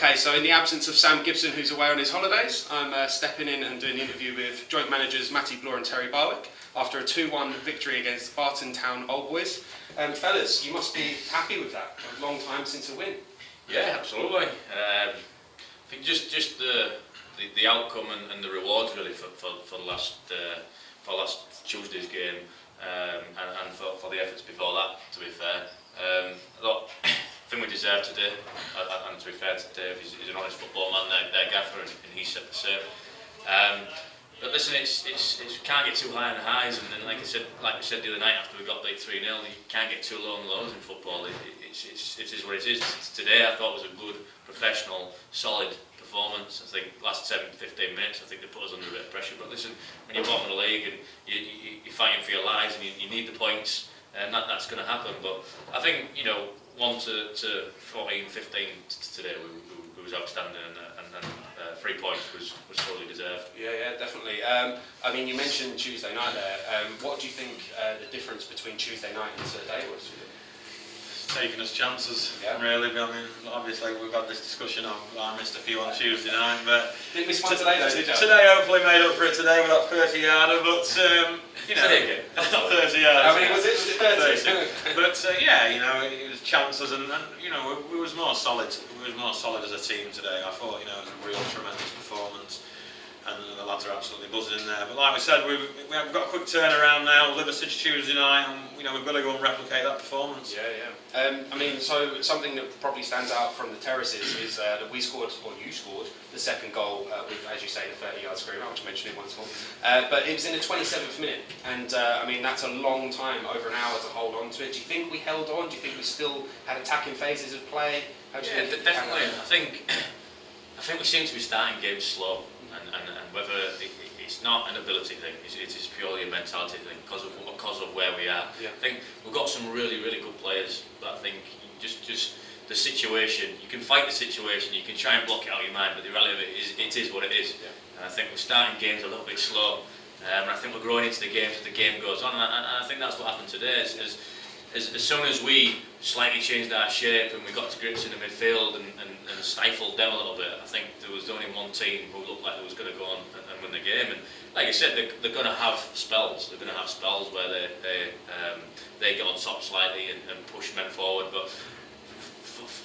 Okay, so in the absence of Sam Gibson, who's away on his holidays, I'm stepping in and doing an interview with joint managers Matty, Bloor and Terry Barwick after a 2-1 victory against Barton Town Old Boys. Fellas, you must be happy with that. A long time since a win. Yeah, absolutely. I think just the outcome and the rewards really for last Tuesday's game and for the efforts before that. To be fair, I think we deserved today. And to be fair to Dave, he's an honest football man, their gaffer, and he said the same. But listen, it's can't get too high on the highs, and then like we said the other night after we got beat 3-0, you can't get too low on the lows in football. It is what it is. Today I thought was a good, professional, solid performance. I think last 10-15 minutes I think they put us under a bit of pressure. But listen, when you're bottom of the league and you're fighting for your lives and you need the points, and that's going to happen. But I think 1 to 14, 15 today was outstanding, and 3 points was totally deserved. Yeah, definitely. I mean, you mentioned Tuesday night there. What do you think the difference between Tuesday night and today was? Taking us chances, yeah. Really. I mean, obviously we've had this discussion of I missed a few on Tuesday night, but didn't miss one today though, did you? Today hopefully made up for it today with that 30-yarder, but not 30 yards. How many was it? Was it 30? But it was chances, and we was more solid. We was more solid as a team today. I thought it was a real tremendous performance. And the lads are absolutely buzzing in there. But like we said, we've got a quick turnaround now. Liversedge Tuesday night, and we've got to go and replicate that performance. Yeah. I mean, so something that probably stands out from the terraces is that we scored, or you scored, the second goal with, as you say, the 30-yard screamer, which I mentioned it once more. But it was in the 27th minute, and I mean that's a long time, over an hour to hold on to it. Do you think we held on? Do you think we still had attacking phases of play? Definitely. I think we seem to be starting games slow. And whether it's not an ability thing, it is purely a mentality thing because of where we are. Yeah. I think we've got some really good players, but I think just the situation, you can fight the situation, you can try and block it out of your mind, but the reality of it is what it is. Yeah. And I think we're starting games a little bit slow, and I think we're growing into the games as the game goes on, and I think that's what happened today. As soon as we slightly changed our shape and we got to grips in the midfield and stifled them a little bit, I think there was only one team who looked like they was going to go on and win the game. And like I said, they're going to have spells. They're going to have spells where they get on top slightly and push men forward. But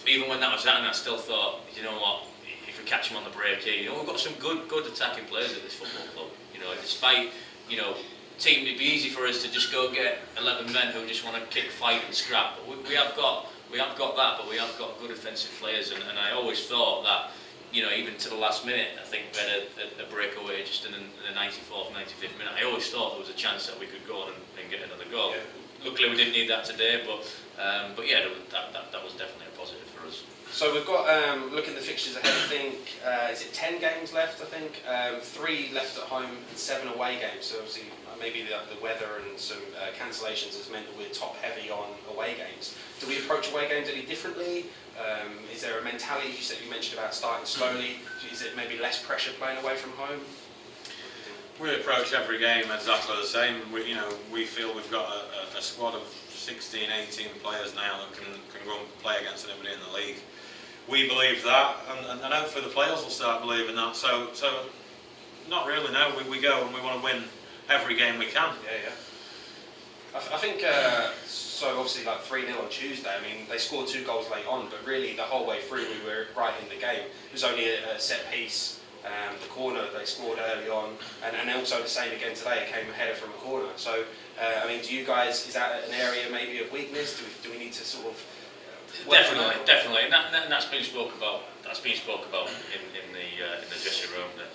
even when that was happening, I still thought, you know what, if we catch them on the break here, we've got some good attacking players at this football club. Despite it'd be easy for us to just go get 11 men who just want to kick, fight and scrap. But we have got that, but we have got good offensive players, and I always thought that, even to the last minute, I think we had a breakaway just in the 94th, 95th minute. I always thought there was a chance that we could go on and get another goal. Yeah. Luckily we didn't need that today, but yeah, that was definitely a positive for us. So we've got, looking at the fixtures ahead, I think, is it 10 games left, I think? 3 left at home and 7 away games. So obviously maybe the weather and some cancellations has meant that we're top heavy on away games. Do we approach away games any differently? Is there a mentality, you mentioned about starting slowly? Is it maybe less pressure playing away from home? We approach every game exactly the same. We feel we've got a squad of 16, 18 players now that can go and play against anybody in the league. We believe that, and hopefully the players will start believing that. So not really. No, we go and we want to win every game we can. Yeah. I think so. Obviously, like 3-0 on Tuesday. I mean, they scored 2 goals late on, but really the whole way through we were right in the game. It was only a set piece. The corner they scored early on, and also the same again today. It came a header from a corner. So, I mean, do you guys, is that an area maybe of weakness? Do we need to sort of Definitely, and that's been spoke about. That's been spoke about in the dressing room. That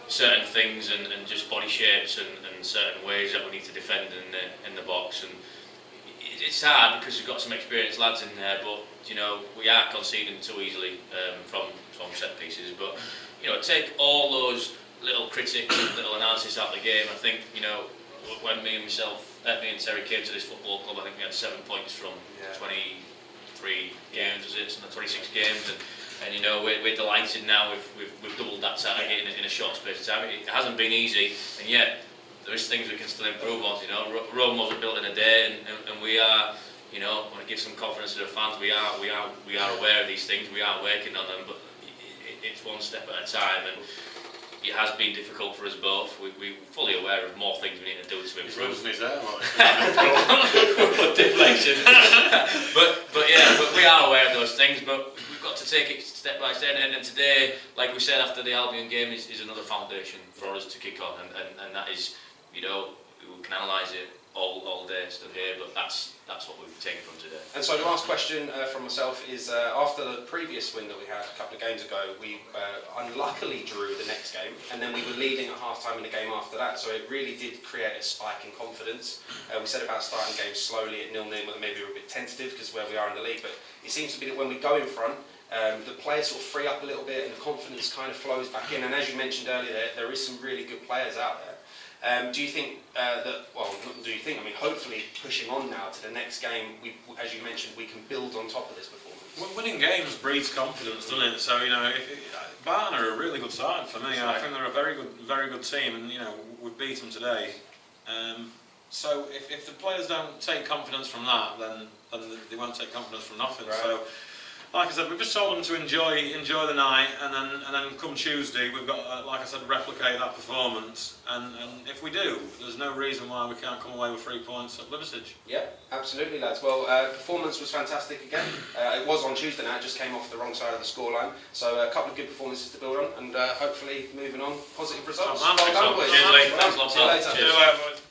certain things and just body shapes and certain ways that we need to defend in the box. And it's hard because we've got some experienced lads in there, but we are conceding too easily from set pieces. But take all those little critics and little analysis out of the game. I think when me and Terry came to this football club, I think we had 7 points from 23 games, was it? So 26 games, and we're delighted now. We've doubled that target in a short space of time. It hasn't been easy, and yet there is things we can still improve on. Rome wasn't built in a day, and we are. I want to give some confidence to the fans. We are aware of these things. We are working on them, but it's one step at a time, and it has been difficult for us both. We're fully aware of more things we need to do to improve. Deflection. but we are aware of those things, but we've got to take it step by step, and today, like we said after the Albion game, is another foundation for us to kick on, and that is, we can analyse it all day still here, but that's what we've taken from today. And so the last question from myself is, after the previous win that we had a couple of games ago, we unluckily drew the next game, and then we were leading at half-time in the game after that, so it really did create a spike in confidence. We said about starting games slowly at 0-0, maybe we were a bit tentative because where we are in the league, but it seems to be that when we go in front, the players sort of free up a little bit and the confidence kind of flows back in, and as you mentioned earlier, there is some really good players out there. Do you think hopefully pushing on now to the next game, as you mentioned, we can build on top of this performance? Winning games breeds confidence, doesn't it? So, Barton are a really good side for me. I think they're a very good team, and, we've beat them today. So if the players don't take confidence from that, then they won't take confidence from nothing. Right. So, like I said, we've just told them to enjoy the night, and then come Tuesday, we've got, like I said, replicate that performance. And if we do, there's no reason why we can't come away with 3 points at Liversedge. Yeah, absolutely, lads. Well, performance was fantastic again. It was on Tuesday now, it just came off the wrong side of the scoreline. So a couple of good performances to build on, and hopefully moving on, positive results. Well done, boys. Cheers, mate. Thanks a lot. See you later.